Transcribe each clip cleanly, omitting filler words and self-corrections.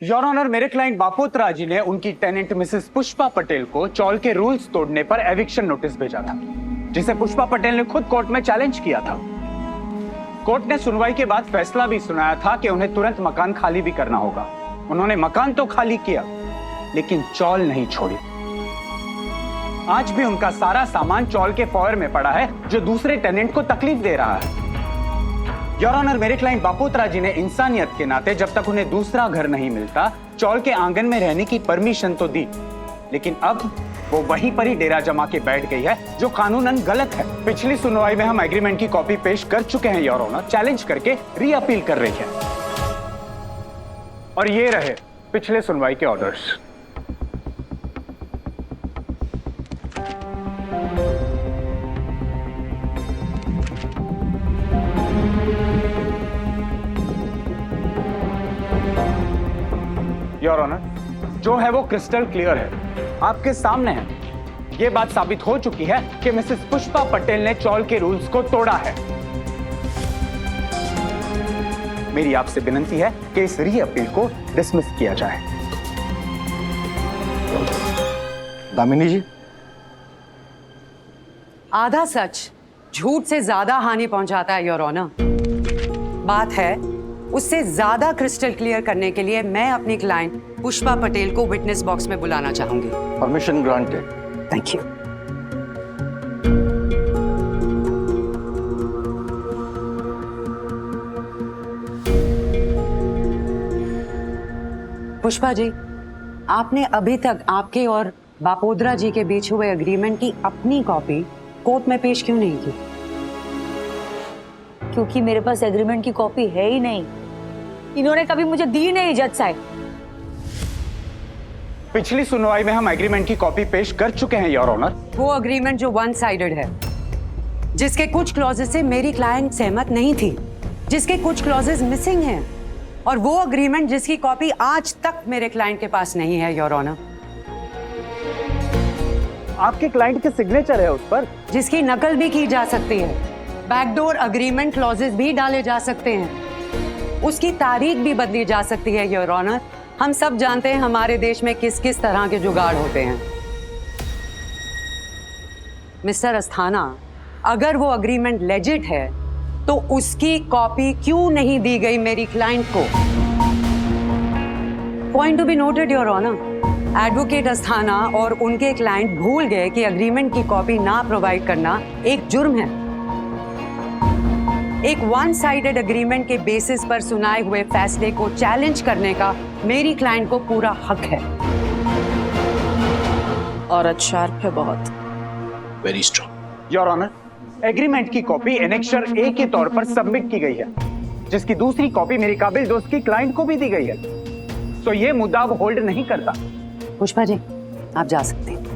Your honour, मेरे client बापोत्रा जी ने उनकी टेनेंट मिसेस पुष्पा पटेल को चौल के रूल्स तोड़ने पर एविक्शन नोटिस भेजा था, जिसे पुष्पा पटेल ने खुद कोर्ट में चैलेंज किया था। कोर्ट ने सुनवाई के बाद फैसला भी सुनाया था कि उन्हें तुरंत मकान खाली भी करना होगा। उन्होंने मकान तो खाली किया, लेकिन चौल नहीं छोड़ी। आज भी उनका सारा सामान चौल के फॉयर में पड़ा है, जो दूसरे टेनेंट को तकलीफ दे रहा है। योर ऑनर, मेरे क्लाइंट बापोत्रा जी ने इंसानियत के नाते जब तक उन्हें दूसरा घर नहीं मिलता, चौल के आंगन में रहने की परमिशन तो दी, लेकिन अब वो वहीं पर ही डेरा जमा के बैठ गई है, जो कानूनन गलत है। पिछली सुनवाई में हम एग्रीमेंट की कॉपी पेश कर चुके हैं योर ऑनर, चैलेंज करके री अपील कर रही है। और ये रहे पिछले सुनवाई के ऑर्डर्स। योर ऑनर, जो है वो क्रिस्टल क्लियर है, आपके सामने है। ये बात साबित हो चुकी है कि मिसेस पुष्पा पटेल ने चौल के रूल्स को तोड़ा है। मेरी आपसे विनती है कि इस री अपील को डिसमिस किया जाए। दामिनी जी, आधा सच झूठ से ज्यादा हानि पहुंचाता है योर ऑनर। बात है उससे ज्यादा क्रिस्टल क्लियर करने के लिए मैं अपनी क्लाइंट पुष्पा पटेल को विटनेस बॉक्स में बुलाना चाहूंगी। Permission granted. Thank you. Pushpa ji, आपने अभी तक आपके और बापोद्रा जी के बीच हुए एग्रीमेंट की अपनी कॉपी कोर्ट में पेश क्यों नहीं की? क्योंकि मेरे पास एग्रीमेंट की कॉपी है ही नहीं। इन्होंने कभी मुझे दी नहीं जज साहब। पिछली सुनवाई में हम एग्रीमेंट की कॉपी पेश कर चुके हैं योर ऑनर। वो एग्रीमेंट जो वन साइडेड है, जिसके कुछ क्लॉजेस से मेरी क्लाइंट सहमत नहीं थी, जिसके कुछ क्लॉजेस मिसिंग हैं, और वो एग्रीमेंट जिसकी कॉपी आज तक मेरे क्लाइंट के पास नहीं है योर ऑनर। आपके क्लाइंट के सिग्नेचर है उस पर, जिसकी नकल भी की जा सकती है, बैकडोर एग्रीमेंट क्लॉजेस भी डाले जा सकते हैं, उसकी तारीख भी बदली जा सकती है योर ऑनर। हम सब जानते हैं हमारे देश में किस किस तरह के जुगाड़ होते हैं। मिस्टर अस्थाना, अगर वो एग्रीमेंट लेजिट है तो उसकी कॉपी क्यों नहीं दी गई मेरी क्लाइंट को? Point to be noted your honour, advocate Asthana और उनके क्लाइंट भूल गए कि एग्रीमेंट की कॉपी ना प्रोवाइड करना एक जुर्म है। एक वन साइडेड एग्रीमेंट के बेसिस पर सुनाए हुए फैसले को चैलेंज करने का मेरी क्लाइंट को पूरा हक है। औरत शार्प है बहुत। Very strong. Your honour, agreement की कॉपी एनेक्सर ए के तौर पर सबमिट की गई है, जिसकी दूसरी कॉपी मेरी काबिल दोस्त की क्लाइंट को भी दी गई है, तो ये मुद्दा अब होल्ड नहीं करता। पुष्पा जी, आप जा सकते हैं।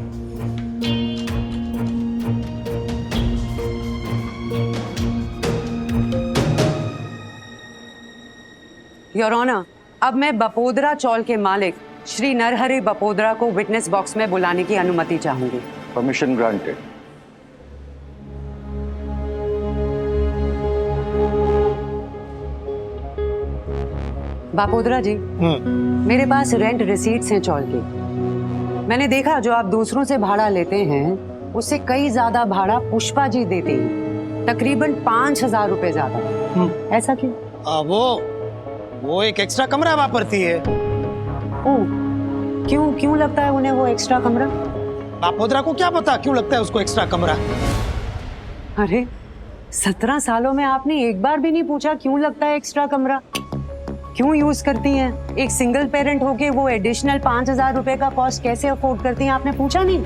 योर ऑनर, अब मैं बपोद्रा चौल के मालिक श्री नरहरि बपोद्रा को विटनेस बॉक्स में बुलाने की अनुमति चाहूंगी। Permission granted. बापोद्रा जी, मेरे पास रेंट रिसीट्स हैं चौल की। मैंने देखा जो आप दूसरों से भाड़ा लेते हैं उससे कई ज्यादा भाड़ा पुष्पा जी देते हैं, तकरीबन 5,000 रुपए ज्यादा। ऐसा क्यों? वो एक एक्स्ट्रा कमरा वापरती है। ओह, क्यों लगता है उन्हें वो एक्स्ट्रा कमरा? बापोद्रा को क्या पता क्यों लगता है उसको एक्स्ट्रा कमरा। अरे 17 सालों में आपने एक बार भी नहीं पूछा क्यों लगता है एक्स्ट्रा कमरा, क्यों यूज करती हैं? एक सिंगल पेरेंट होके वो एडिशनल 5,000 रुपए का कॉस्ट कैसे अफोर्ड करती हैं, आपने पूछा नहीं?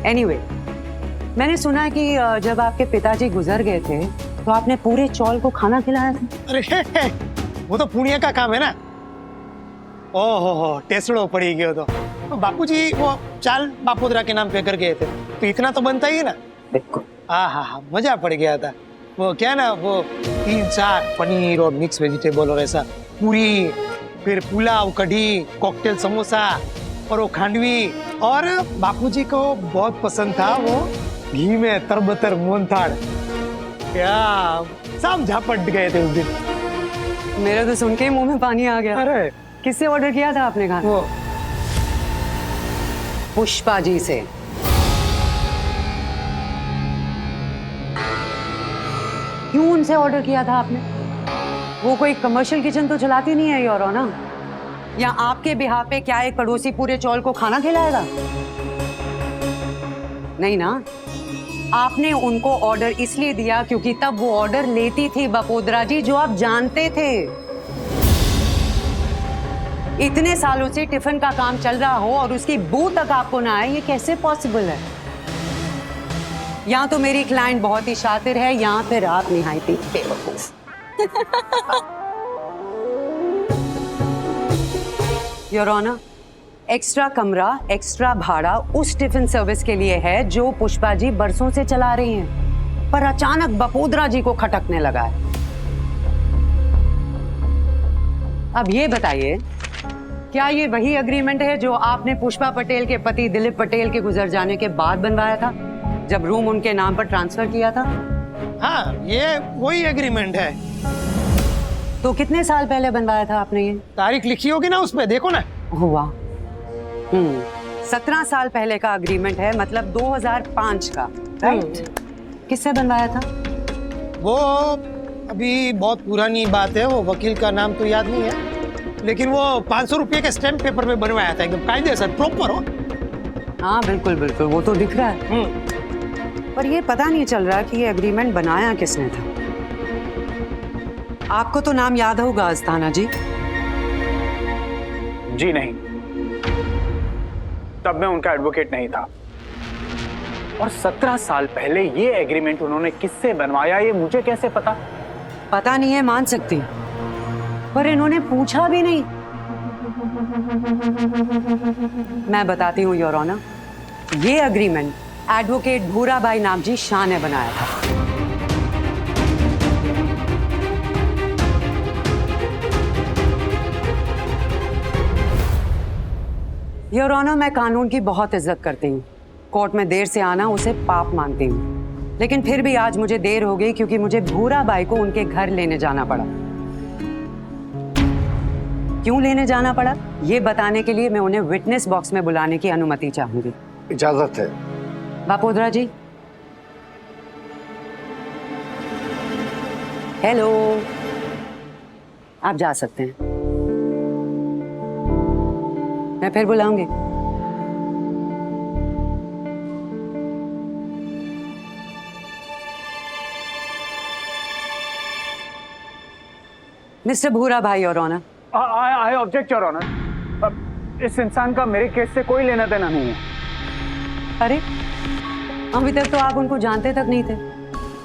एनीवे, मैंने सुना कि जब आपके पिताजी गुजर गए थे तो आपने पूरे चौल को खाना खिलाया था। अरे वो तो पुण्य का काम है ना। ओहो, टेसड़ो पड़ी गयो तो बापूजी वो चाल बापोद्रा के नाम पे कर गए थे, तो इतना तो बनता ही है ना। बिल्कुल। हाँ, मजा पड़ गया था। वो क्या ना, वो 3 साग, पनीर और मिक्स वेजिटेबल और ऐसा पूरी, फिर पुलाव, कढ़ी, कॉकटेल, समोसा और वो खांडवी, और बापूजी को बहुत पसंद था वो घी में तरबतर मोहनथाल। क्या सब झापट गए थे उस दिन। मेरे तो सुन के ही मुंह में पानी आ गया। अरे किससे ऑर्डर किया था आपने खाना? वो पुष्पा जी से। क्यों उनसे ऑर्डर किया था आपने? वो कोई कमर्शियल किचन तो चलाती नहीं है योर ऑनर। या आपके बिहार पे क्या एक पड़ोसी पूरे चौल को खाना खिलाएगा? नहीं ना। आपने उनको ऑर्डर इसलिए दिया क्योंकि तब वो ऑर्डर लेती थी बपोद्रा जी, जो आप जानते थे। इतने सालों से टिफिन का काम चल रहा हो और उसकी बू तक आपको ना आए, ये कैसे पॉसिबल है? या तो मेरी क्लाइंट बहुत ही शातिर है या फिर आप निहायती बेवकूफ। योर ऑनर, एक्स्ट्रा कमरा, एक्स्ट्रा भाड़ा उस टिफिन सर्विस के लिए है जो पुष्पा जी बरसों से चला रही हैं, पर अचानक बपोद्रा जी को खटकने लगा है। अब ये बताइए, क्या ये वही एग्रीमेंट है जो आपने पुष्पा पटेल के पति दिलीप पटेल के गुजर जाने के बाद बनवाया था, जब रूम उनके नाम पर ट्रांसफर किया था? हाँ, ये वही एग्रीमेंट है। तो कितने साल पहले बनवाया था आपने ये? तारीख लिखी होगी ना उसपे, देखो ना। हुआ 17 साल पहले का एग्रीमेंट है, मतलब 2005 का, राइट? किससे बनवाया था? वो अभी बहुत पुरानी बात है, वो वकील का नाम तो याद नहीं है, लेकिन वो 500 रुपये के स्टैम्प पेपर में बनवाया था, एकदम कायदे से प्रॉपर हो। हाँ बिल्कुल बिल्कुल, वो तो दिख रहा है। पर ये पता नहीं चल रहा कि ये एग्रीमेंट बनाया किसने था। आपको तो नाम याद होगा अस्थाना जी। जी नहीं, तब मैं उनका एडवोकेट नहीं था। और 17 साल पहले ये एग्रीमेंट उन्होंने किससे बनवाया, ये मुझे कैसे पता? पता नहीं है मान सकती, पर इन्होंने पूछा भी नहीं। मैं बताती हूँ योर ऑनर, ये एग्रीमेंट एडवोकेट भूराबाई नामजी शाह ने बनाया था। योर ऑनर, मैं कानून की बहुत इज्जत करती हूँ। कोर्ट में देर से आना उसे पाप मानती हूँ, लेकिन फिर भी आज मुझे देर हो गई क्योंकि मुझे भूराबाई को उनके घर लेने जाना पड़ा। क्यों लेने जाना पड़ा, ये बताने के लिए मैं उन्हें विटनेस बॉक्स में बुलाने की अनुमति चाहूंगी। इजाजत है। बापोद्रा जी। हेलो, आप जा सकते हैं। मैं फिर बुलाऊंगी। मिस्टर भूरा भाई और honour, I object your honour. इस इंसान का मेरे केस से कोई लेना देना नहीं है। अरे अभी तक तो आप उनको जानते तक नहीं थे।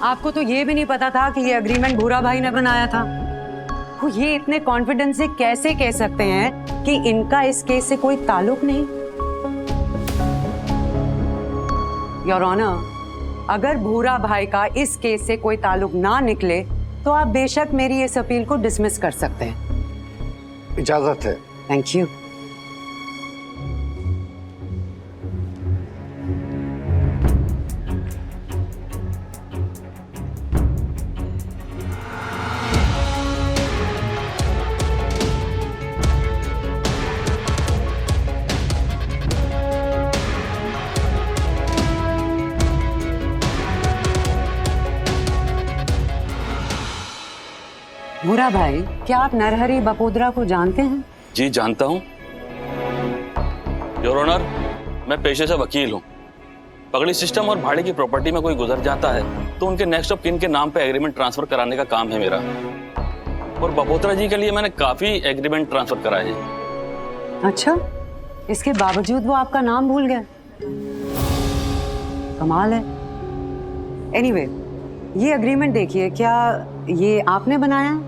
आपको तो ये भी नहीं पता था कि ये एग्रीमेंट भूरा भाई ने बनाया था। वो ये इतने कॉन्फिडेंस से कैसे कह सकते हैं कि इनका इस केस से कोई ताल्लुक नहीं? योर ऑनर, अगर भूरा भाई का इस केस से कोई ताल्लुक ना निकले तो आप बेशक मेरी इस अपील को डिसमिस कर सकते हैं। इजाजत है। Thank you. भूरा भाई, क्या आप नरहरि बपोद्रा को जानते हैं? जी जानता हूँ योर ऑनर। मैं पेशे से वकील हूँ। पगड़ी सिस्टम और भाड़े की प्रॉपर्टी में कोई गुजर जाता है तो उनके नेक्स्ट ऑफ किन के नाम पे एग्रीमेंट ट्रांसफर कराने का काम है मेरा। और बपोद्रा जी के लिए मैंने काफी एग्रीमेंट ट्रांसफर कराए हैं। अच्छा, इसके बावजूद वो आपका नाम भूल गए? कमाल है। एनीवे, ये एग्रीमेंट देखिए, क्या ये आपने बनाया है?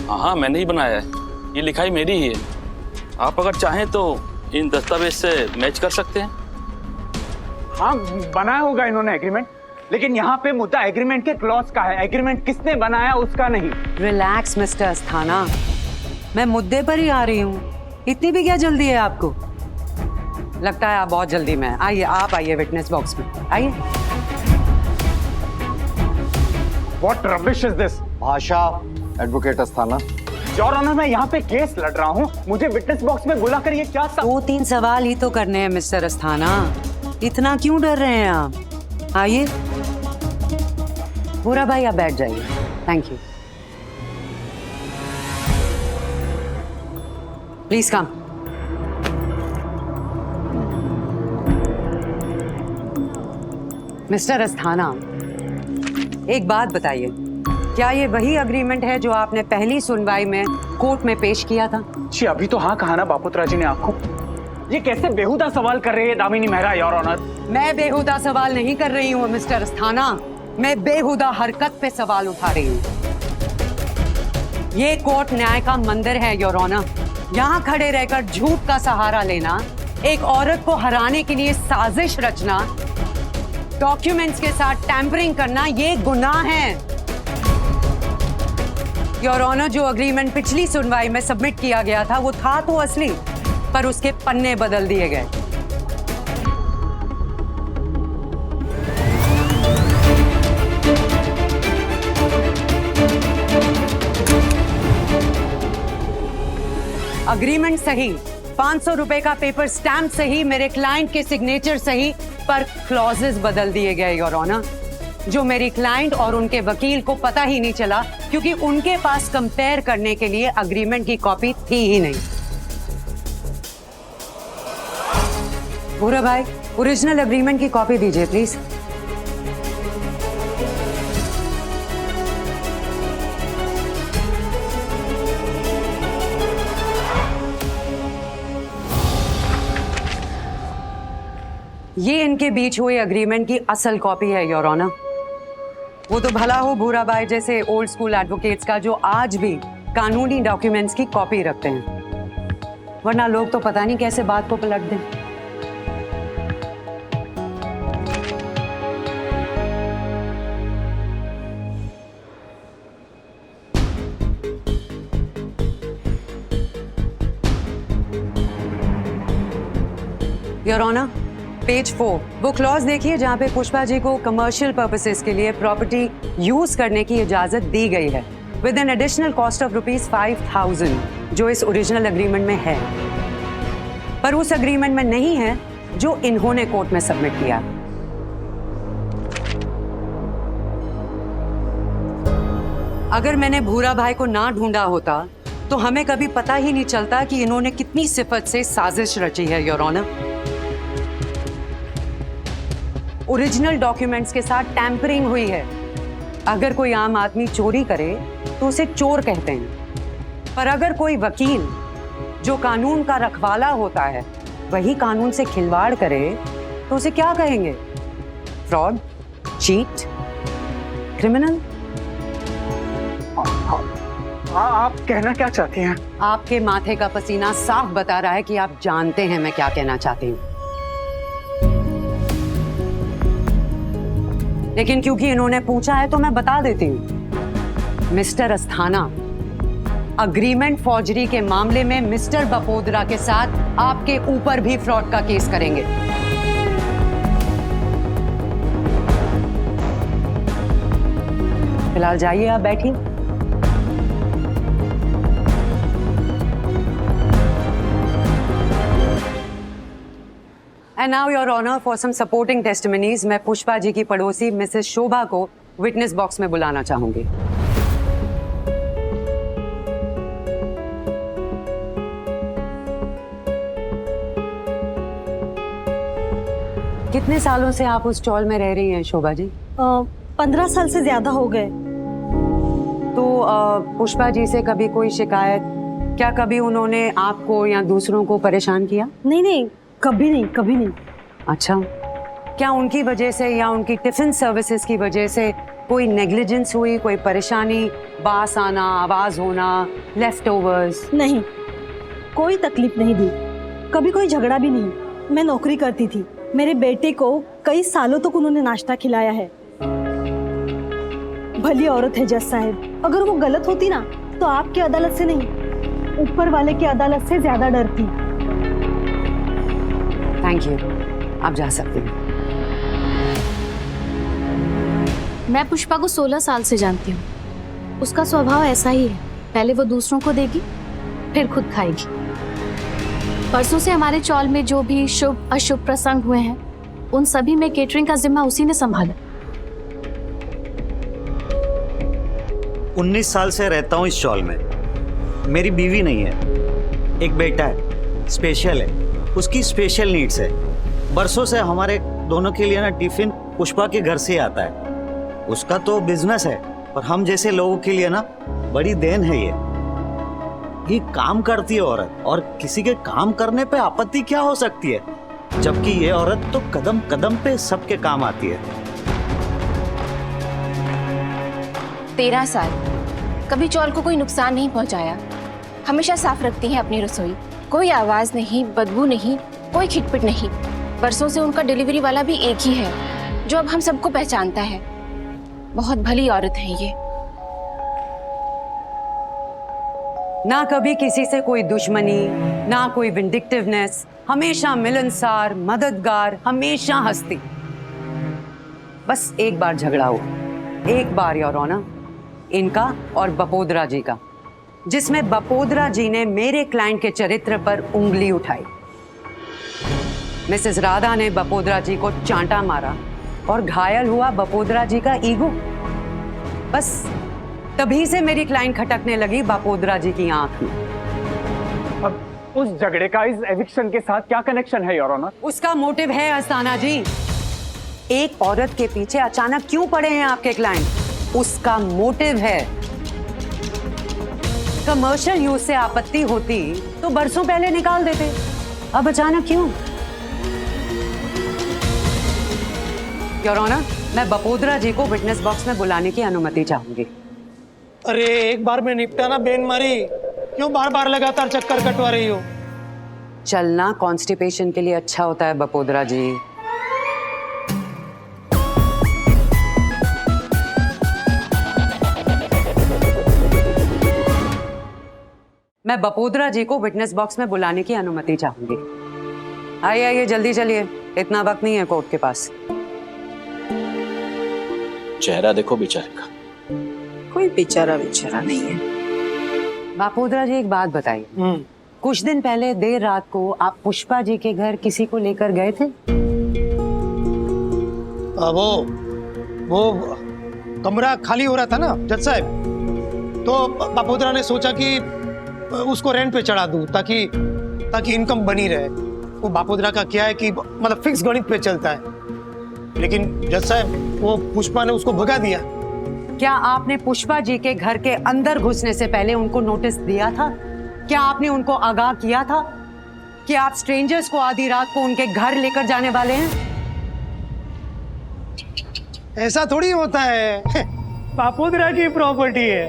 हाँ, मैंने ही बनाया है। ये लिखाई मेरी ही है। आप अगर चाहें तो इन दस्तावेज से मैच कर सकते हैं। हाँ, बनाया होगा इन्होंने एग्रीमेंट, लेकिन यहाँ पे मुद्दा एग्रीमेंट के क्लॉज का है। एग्रीमेंट किसने बनाया उसका नहीं। रिलैक्स मिस्टर अस्थाना, मैं मुद्दे पर ही आ रही हूँ। इतनी भी क्या जल्दी है आपको? लगता है आप बहुत जल्दी में। आइए, आप आइए विटनेस बॉक्स में, आइए। What rubbish is this? भाषा एडवोकेट अस्थाना। योर ऑनर, मैं यहाँ पे केस लड़ रहा हूँ, मुझे विटनेस बॉक्स में बुला कर ये क्या 2-3 सवाल ही तो करने हैं मिस्टर अस्थाना, इतना क्यों डर रहे हैं आप? आइए। भूरा भाई आप बैठ जाइए। Thank you. Please come. Mister Asthana, एक बात बताइए, क्या ये वही अग्रीमेंट है जो आपने पहली सुनवाई में कोर्ट में पेश किया था? जी अभी तो हाँ कहा ना बापुत्रा जी ने आपको। ये कैसे बेहुदा सवाल कर रही है दामिनी मेहरा योर ऑनर? मैं बेहुदा सवाल नहीं कर रही हूँ मिस्टर अस्थाना, मैं बेहुदा हरकत पे सवाल उठा रही हूँ। ये कोर्ट न्याय का मंदिर है योर ऑनर। यहाँ खड़े रहकर झूठ का सहारा लेना, एक औरत को हराने के लिए साजिश रचना, डॉक्यूमेंट्स के साथ टैंपरिंग करना, ये गुनाह है। योर ऑनर, जो अग्रीमेंट पिछली सुनवाई में सबमिट किया गया था वो था तो असली, पर उसके पन्ने बदल दिए गए। अग्रीमेंट सही, 500 रुपए का पेपर स्टैम्प सही, मेरे क्लाइंट के सिग्नेचर सही, पर क्लॉजेस बदल दिए गए योर ऑनर, जो मेरी क्लाइंट और उनके वकील को पता ही नहीं चला, क्योंकि उनके पास कंपेयर करने के लिए अग्रीमेंट की कॉपी थी ही नहीं। भूरा भाई, ओरिजिनल अग्रीमेंट की कॉपी दीजिए प्लीज। ये इनके बीच हुए अग्रीमेंट की असल कॉपी है योर ऑनर। वो तो भला हो भूरा भाई जैसे ओल्ड स्कूल एडवोकेट्स का, जो आज भी कानूनी डॉक्यूमेंट्स की कॉपी रखते हैं, वरना लोग तो पता नहीं कैसे बात को पलट दें। योर ऑनर, पेज 4 वो क्लॉज देखिए जहां पे पुष्पा जी को कमर्शियल पर्पसेस के लिए प्रॉपर्टी यूज करने की इजाजत दी गई है with an additional cost of ₹5,000, जो इस ओरिजिनल अग्रीमेंट में है, पर उस अग्रीमेंट में नहीं है जो इन्होंने कोर्ट में सबमिट किया। अगर मैंने भूरा भाई को ना ढूंढा होता तो हमें कभी पता ही नहीं चलता कि इन्होंने कितनी सिफत से साजिश रची है योर ऑनर। ओरिजिनल डॉक्यूमेंट्स के साथ टैंपरिंग हुई है। अगर कोई आम आदमी चोरी करे तो उसे चोर कहते हैं, पर अगर कोई वकील जो कानून का रखवाला होता है वही कानून से खिलवाड़ करे तो उसे क्या कहेंगे? Fraud, cheat, criminal? आप कहना क्या चाहती हैं? आपके माथे का पसीना साफ बता रहा है कि आप जानते हैं मैं क्या कहना चाहती हूँ, लेकिन क्योंकि इन्होंने पूछा है तो मैं बता देती हूँ। मिस्टर अस्थाना, अग्रीमेंट फॉर्जरी के मामले में मिस्टर बपोदरा के साथ आपके ऊपर भी फ्रॉड का केस करेंगे। फिलहाल जाइए, आप बैठिए। And now, Your Honor, for some supporting testimonies, मैं पुष्पा जी की पड़ोसी मिसेस शोभा को विटनेस बॉक्स में बुलाना चाहूंगी। कितने सालों से आप उस स्टॉल में रह रही हैं शोभा जी? 15 साल से ज्यादा हो गए। तो पुष्पा जी से कभी कोई शिकायत, क्या कभी उन्होंने आपको या दूसरों को परेशान किया? नहीं नहीं, कभी नहीं, कभी नहीं। अच्छा, क्या उनकी वजह से या उनकी टिफिन सर्विसेज की वजह से कोई नेग्लिजेंस हुई, कोई परेशानी, बास आना, आवाज होना, लेफ्टओवर्स? नहीं, कोई तकलीफ नहीं दी, कभी कोई झगड़ा भी नहीं। मैं नौकरी करती थी, मेरे बेटे को कई सालों तक उन्होंने नाश्ता खिलाया है। भली औरत है जज साहब, अगर वो गलत होती ना तो आपकी अदालत से नहीं, ऊपर वाले की अदालत से ज्यादा डरती। थैंक यू, आप जा सकते हैं। मैं पुष्पा को 16 साल से जानती हूँ। उसका स्वभाव ऐसा ही है, पहले वो दूसरों को देगी फिर खुद खाएगी। परसों से हमारे चौल में जो भी शुभ अशुभ प्रसंग हुए हैं उन सभी में केटरिंग का जिम्मा उसी ने संभाला। 19 साल से रहता हूँ इस चौल में। मेरी बीवी नहीं है, एक बेटा है, स्पेशल है, उसकी स्पेशल नीड्स है। बरसों से हमारे दोनों के लिए ना टिफिन पुष्पा के घर से ही आता है। उसका तो बिजनेस है, पर हम जैसे लोगों के लिए ना बड़ी देन है ये काम करती है औरत, और किसी के काम करने पे आपत्ति क्या हो सकती है, जबकि ये औरत तो कदम कदम पे सबके काम आती है। 13 साल कभी चौल को कोई नुकसान नहीं पहुंचाया। हमेशा साफ रखती हैं अपनी रसोई, कोई आवाज नहीं, बदबू नहीं, कोई खिटपिट नहीं। बरसों से उनका डिलीवरी वाला भी एक ही है जो अब हम सबको पहचानता है। बहुत भली औरत है ये। ना कभी किसी से कोई दुश्मनी, ना कोई विंडिक्टिवनेस, हमेशा मिलनसार, मददगार, हमेशा हंसती। बस एक बार झगड़ा हुआ, एक बार योर ऑनर, इनका और बपोदरा जी का, जिसमें बपोदरा जी ने मेरे क्लाइंट के चरित्र पर उंगली उठाई। मिसेस राधा ने बपोदरा जी को चांटा मारा और घायल हुआ बपोदरा जी का ईगो। बस तभी से मेरी क्लाइंट खटकने लगी बपोदरा जी की आंख में। अब उस झगड़े का इस एविक्शन के साथ क्या कनेक्शन है योर ऑनर? उसका मोटिव है अस्थाना जी। एक औरत के पीछे अचानक क्यों पड़े हैं आपके क्लाइंट? उसका मोटिव है। कमर्शियल यूज से आपत्ति होती तो बरसों पहले निकाल देते, अब अचानक क्यों? योर ऑनर, मैं बपोदरा जी को विटनेस बॉक्स में बुलाने की अनुमति चाहूंगी। अरे एक बार में निपटाना बेन मारी, क्यों बार बार लगातार चक्कर कटवा रही हो? चलना कॉन्स्टिपेशन के लिए अच्छा होता है बपोदरा जी। मैं बपोदरा जी को विटनेस बॉक्स में बुलाने की अनुमति चाहूंगी। आइए आइए जल्दी चलिए, इतना वक्त नहीं है कोर्ट के पास। चेहरा देखो बेचारे का। कोई बेचारा नहीं है। बपोदरा जी एक बात बताइए, कुछ दिन पहले देर रात को आप पुष्पा जी के घर किसी को लेकर गए थे? वो कमरा खाली हो रहा था ना जज साहब, तो बपोदरा ने सोचा कि उसको रेंट पे चढ़ा दूं ताकि इनकम बनी रहे। वो बपोदरा का क्या है कि मतलब फिक्स गणित पे चलता है, लेकिन जज साहब वो पुष्पा ने उसको भगा दिया। क्या आपने पुष्पा जी के घर के अंदर घुसने से पहले उनको नोटिस दिया था? क्या आपने उनको आगाह किया था कि आप स्ट्रेंजर्स को आधी रात को उनके घर लेकर जाने वाले हैं? ऐसा थोड़ी होता है। बपोदरा की प्रॉपर्टी है,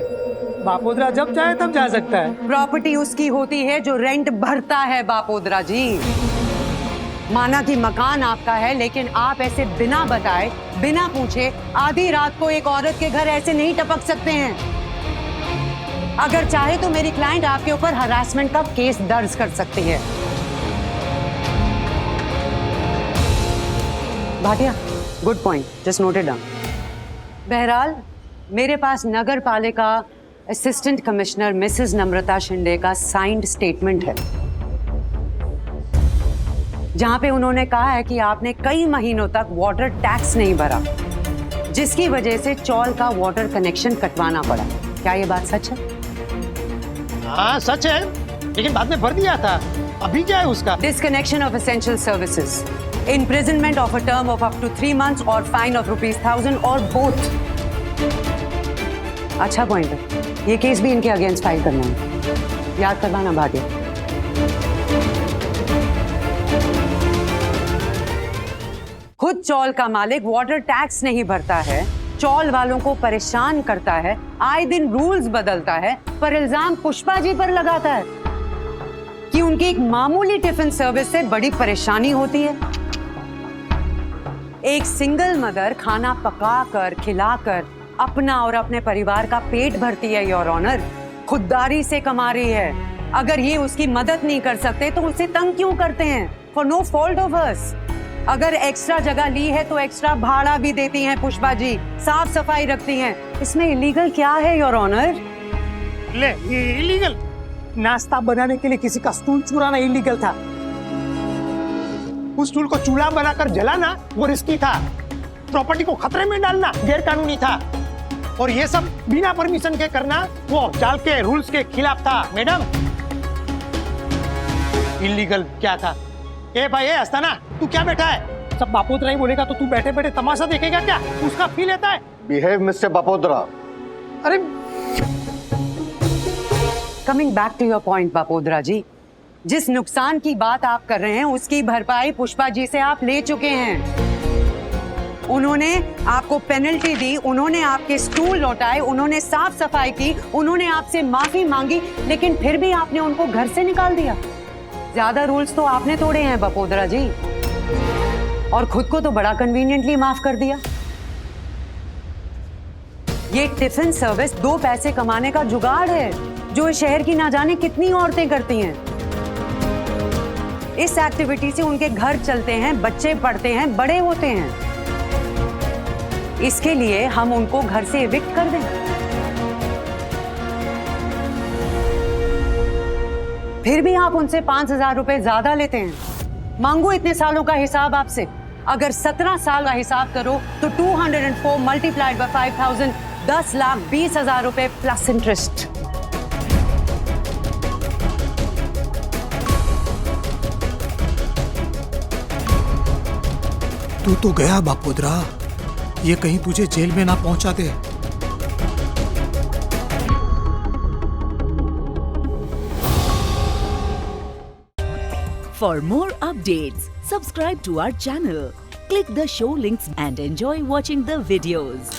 बपोदरा जब चाहे तब जा सकता है। प्रॉपर्टी उसकी होती है जो रेंट भरता है बपोदरा जी। माना कि मकान आपका है, लेकिन आप ऐसे बिना बताए, बिना पूछे आधी रात को एक औरत के घर ऐसे नहीं टपक सकते हैं। अगर चाहे तो मेरी क्लाइंट आपके ऊपर हरासमेंट का केस दर्ज कर सकती है। Bhatia, good point, just noted down. बहरहाल मेरे पास नगर पालिका असिस्टेंट कमिश्नर मिसेस नम्रता शिंदे का साइंड स्टेटमेंट है, जहां पे उन्होंने कहा है कि आपने कई महीनों तक वाटर टैक्स नहीं भरा, जिसकी वजह से चौल का वाटर कनेक्शन कटवाना पड़ा। क्या ये बात सच है? हाँ सच है, लेकिन बाद में भर दिया था। अभी क्या है उसका? Disconnection of essential services, imprisonment of a term of up to 3 months और fine of ₹1000 और both। अच्छा पॉइंट है, ये केस भी इनके अगेंस्ट फाइल करना है, याद करवाना भाटिया। खुद चौल का मालिक वाटर टैक्स नहीं भरता है, चौल वालों को परेशान करता है, आए दिन रूल्स बदलता है, पर इल्जाम पुष्पा जी पर लगाता है कि उनकी एक मामूली टिफिन सर्विस से बड़ी परेशानी होती है। एक सिंगल मदर खाना पकाकर खिलाकर अपना और अपने परिवार का पेट भरती है योर ऑनर, खुददारी से कमा रही है। अगर ये उसकी मदद नहीं कर सकते तो उसे तंग क्यों करते हैं? For no fault of hers. अगर एक्स्ट्रा जगह ली है तो एक्स्ट्रा भाड़ा भी देती हैं पुष्पा जी, साफ सफाई रखती हैं। इसमें इलीगल क्या है योर ऑनर? ले इलीगल? नाश्ता बनाने के लिए किसी का स्टूल चुराना इलीगल था। उस स्टूल को चूल्हा बनाकर जलाना वो रिस्की था। प्रॉपर्टी को खतरे में डालना गैरकानूनी था। और ये सब बिना परमिशन के करना वो चाल के रूल्स के खिलाफ था। मैडम इलीगल क्या था? ए भाई अस्थाना, तू क्या बैठा है? सब बापोद्रा ही बोलेगा तो तू बैठे बैठे तमाशा देखेगा क्या? उसका फील लेता है। Behave mister Bapodra. अरे coming back to your point Bapodra ji, जिस नुकसान की बात आप कर रहे हैं उसकी भरपाई पुष्पा जी से आप ले चुके हैं। उन्होंने आपको पेनल्टी दी, उन्होंने आपके स्टूल लौटाए, उन्होंने साफ सफाई की, उन्होंने आपसे माफी मांगी, लेकिन फिर भी आपने उनको घर से निकाल दिया। ज्यादा रूल्स तो आपने तोड़े हैं बापोद्रा जी, और खुद को तो बड़ा कन्वीनियंटली माफ कर दिया। ये टिफिन सर्विस 2 पैसे कमाने का जुगाड़ है जो इस शहर की ना जाने कितनी औरतें करती हैं। इस एक्टिविटी से उनके घर चलते हैं, बच्चे पढ़ते हैं, बड़े होते हैं। इसके लिए हम उनको घर से इविक्ट कर दें? फिर भी आप उनसे 5,000 रुपए ज्यादा लेते हैं। मांगो इतने सालों का हिसाब आपसे। अगर 17 साल का हिसाब करो तो 204 मल्टीप्लाइड बाय 5,000 10,20,000 रुपए प्लस इंटरेस्ट। तू तो गया बापोद्रा, ये कहीं तुझे जेल में ना पहुंचा दे। For more updates, subscribe to our channel, click the show links and enjoy watching the videos.